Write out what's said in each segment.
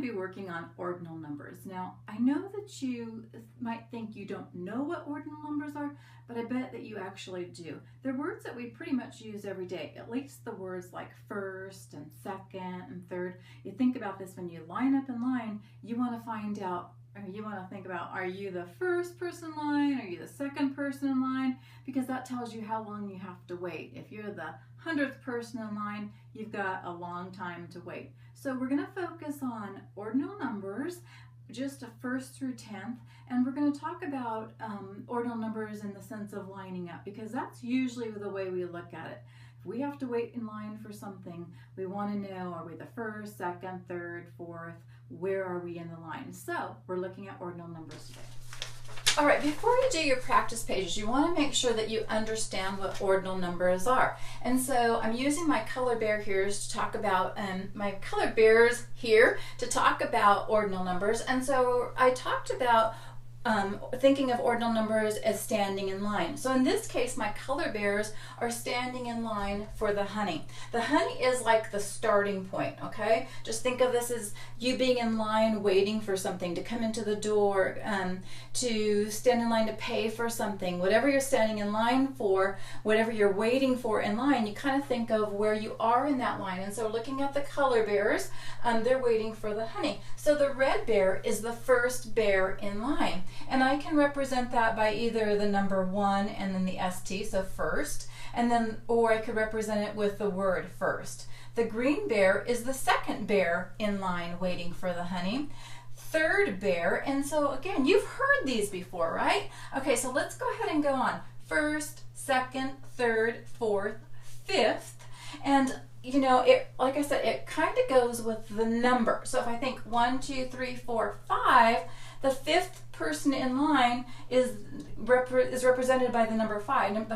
be working on ordinal numbers. Now, I know that you might think you don't know what ordinal numbers are, but I bet that you actually do. They're words that we pretty much use every day, at least the words like first and second and third. You think about this when you line up in line, you want to find out, or you want to think about, are you the first person in line? Are you the second person in line? Because that tells you how long you have to wait. If you're the 100th person in line, you've got a long time to wait. So we're going to focus on ordinal numbers, just a 1st through 10th, and we're going to talk about ordinal numbers in the sense of lining up, because that's usually the way we look at it. If we have to wait in line for something, we want to know, are we the 1st, 2nd, 3rd, 4th, where are we in the line? So we're looking at ordinal numbers today. All right, before you do your practice pages, you want to make sure that you understand what ordinal numbers are. And so I'm using my color bear here to talk about, ordinal numbers. And so I talked about thinking of ordinal numbers as standing in line. So in this case, my color bears are standing in line for the honey. The honey is like the starting point, okay? Just think of this as you being in line waiting for something, to come into the door, to stand in line to pay for something. Whatever you're standing in line for, whatever you're waiting for in line, you kind of think of where you are in that line. And so looking at the color bears, they're waiting for the honey. So the red bear is the first bear in line. And I can represent that by either the number 1 and then the ST, so first, and then, or I could represent it with the word first. The green bear is the second bear in line waiting for the honey. Third bear, and so again, you've heard these before, right? Okay, so let's go ahead and go on. First, second, third, fourth, fifth, and you know, it, like I said, it kind of goes with the number. So if I think 1, 2, 3, 4, 5, the fifth person in line is represented by the number 5.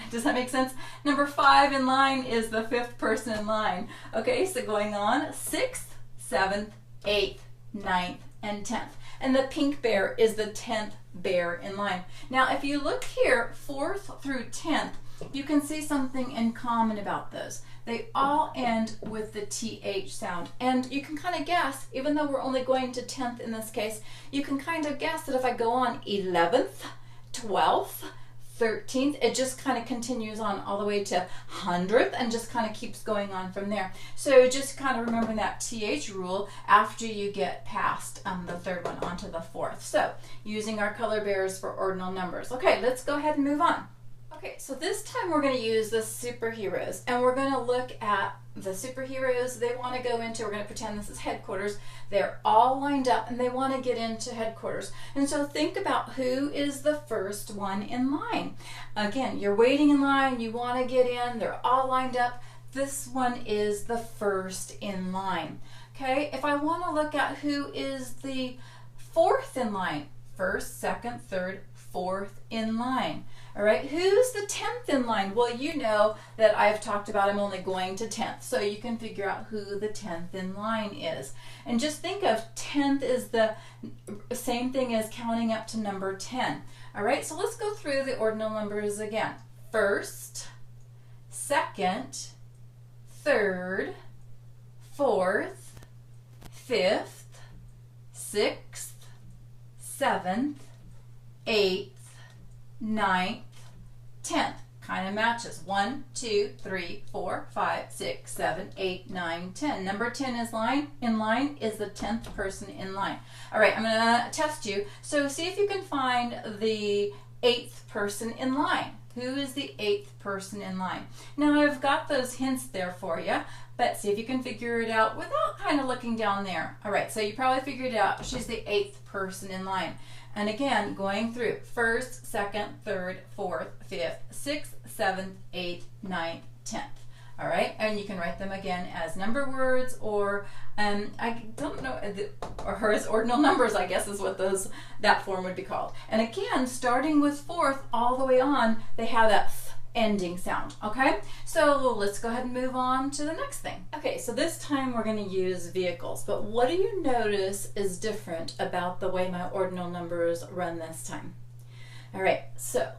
Does that make sense? Number 5 in line is the fifth person in line. Okay, so going on, 6th, 7th, 8th, 9th, and 10th. And the pink bear is the 10th bear in line. Now, if you look here, 4th through 10th, you can see something in common about those. They all end with the TH sound. And you can kind of guess, even though we're only going to 10th in this case, you can kind of guess that if I go on 11th, 12th, 13th, it just kind of continues on all the way to 100th and just kind of keeps going on from there. So just kind of remember that TH rule after you get past the third one onto the fourth. So using our color bears for ordinal numbers. Okay, let's go ahead and move on. Okay, so this time we're going to use the superheroes, and we're going to look at the superheroes they want to go into. We're going to pretend this is headquarters. They're all lined up and they want to get into headquarters. And so think about who is the first one in line. Again, you're waiting in line, you want to get in, they're all lined up. This one is the first in line. Okay, if I want to look at who is the fourth in line, first, second, third, fourth in line. All right, who's the 10th in line? Well, you know that I've talked about I'm only going to 10th, so you can figure out who the 10th in line is. And just think of 10th is the same thing as counting up to number 10. All right, so let's go through the ordinal numbers again. First, second, third, fourth, fifth, sixth, seventh, 8th, 9th, 10th. Kind of matches. 1, 2, 3, 4, 5, 6, 7, 8, 9, 10. Number 10 is in line is the 10th person in line. All right, I'm going to test you. So see if you can find the 8th person in line. Who is the 8th person in line? Now I've got those hints there for you, but see if you can figure it out without kind of looking down there. All right, so you probably figured it out. She's the 8th person in line. And again, going through first, second, third, fourth, fifth, sixth, seventh, 8th, 9th, 10th. All right, and you can write them again as number words, or I don't know, or as ordinal numbers, I guess is what that form would be called. And again, starting with fourth all the way on, they have that th ending sound. Okay, so let's go ahead and move on to the next thing. Okay, so this time we're going to use vehicles, but what do you notice is different about the way my ordinal numbers run this time? All right, so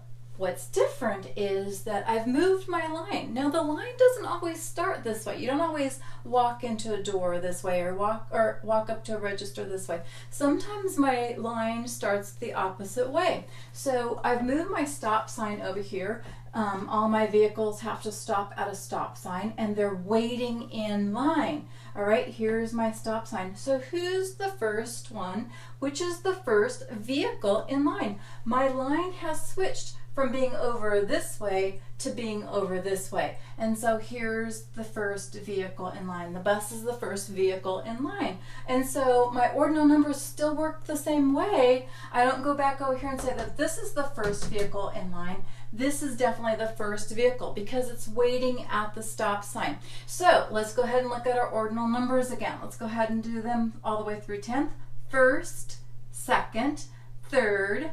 What's different is that I've moved my line. Now the line doesn't always start this way. You don't always walk into a door this way or walk up to a register this way. Sometimes my line starts the opposite way. So I've moved my stop sign over here. All my vehicles have to stop at a stop sign and they're waiting in line. All right, here's my stop sign. So who's the first one? Which is the first vehicle in line? My line has switched from being over this way to being over this way. And so here's the first vehicle in line. The bus is the first vehicle in line. And so my ordinal numbers still work the same way. I don't go back over here and say that this is the first vehicle in line. This is definitely the first vehicle because it's waiting at the stop sign. So let's go ahead and look at our ordinal numbers again. Let's go ahead and do them all the way through 10th. First, second, third,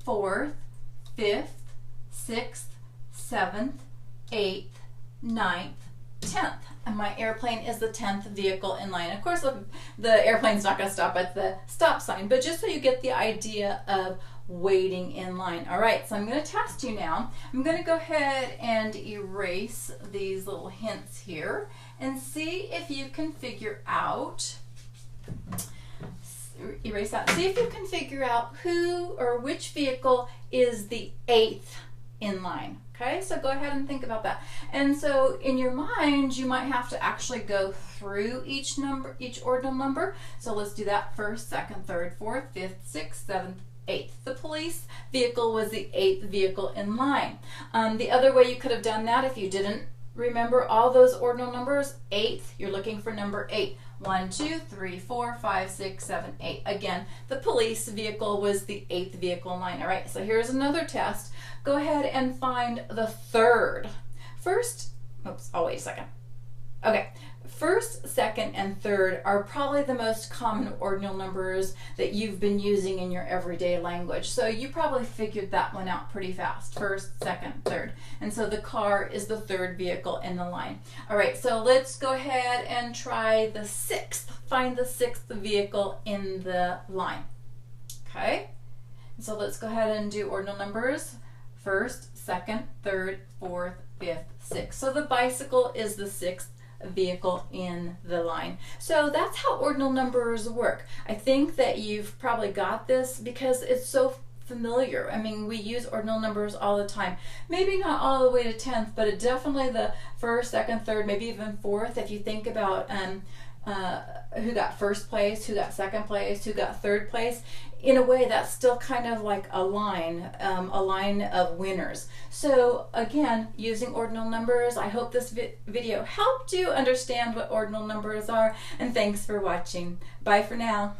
fourth, fifth, 6th, 7th, 8th, 9th, 10th. And my airplane is the 10th vehicle in line. Of course, the airplane's not going to stop at the stop sign, but just so you get the idea of waiting in line. All right, so I'm going to test you now. I'm going to go ahead and erase these little hints here and see if you can figure out, erase that, see if you can figure out who or which vehicle is the 8th in line. Okay, so go ahead and think about that. And so in your mind, you might have to actually go through each number, each ordinal number. So let's do that. First, second, third, fourth, fifth, sixth, seventh, 8th. The police vehicle was the 8th vehicle in line. The other way you could have done that, if you didn't remember all those ordinal numbers, 8th, you're looking for number 8. 1, 2, 3, 4, 5, 6, 7, 8. Again, the police vehicle was the 8th vehicle in line. All right, so here's another test. Go ahead and find the third. First, oops, oh, wait a second. Okay, first, second, and third are probably the most common ordinal numbers that you've been using in your everyday language. So you probably figured that one out pretty fast. First, second, third. And so the car is the third vehicle in the line. All right, so let's go ahead and try the 6th. Find the 6th vehicle in the line. Okay, so let's go ahead and do ordinal numbers. First, second, third, fourth, fifth, sixth. So the bicycle is the 6th vehicle in the line. So that's how ordinal numbers work. I think that you've probably got this because it's so familiar. I mean, we use ordinal numbers all the time. Maybe not all the way to 10th, but definitely the first, second, third, maybe even fourth. If you think about who got first place, who got second place, who got third place, in a way that's still kind of like a line of winners. So again, using ordinal numbers, I hope this video helped you understand what ordinal numbers are, and thanks for watching. Bye for now.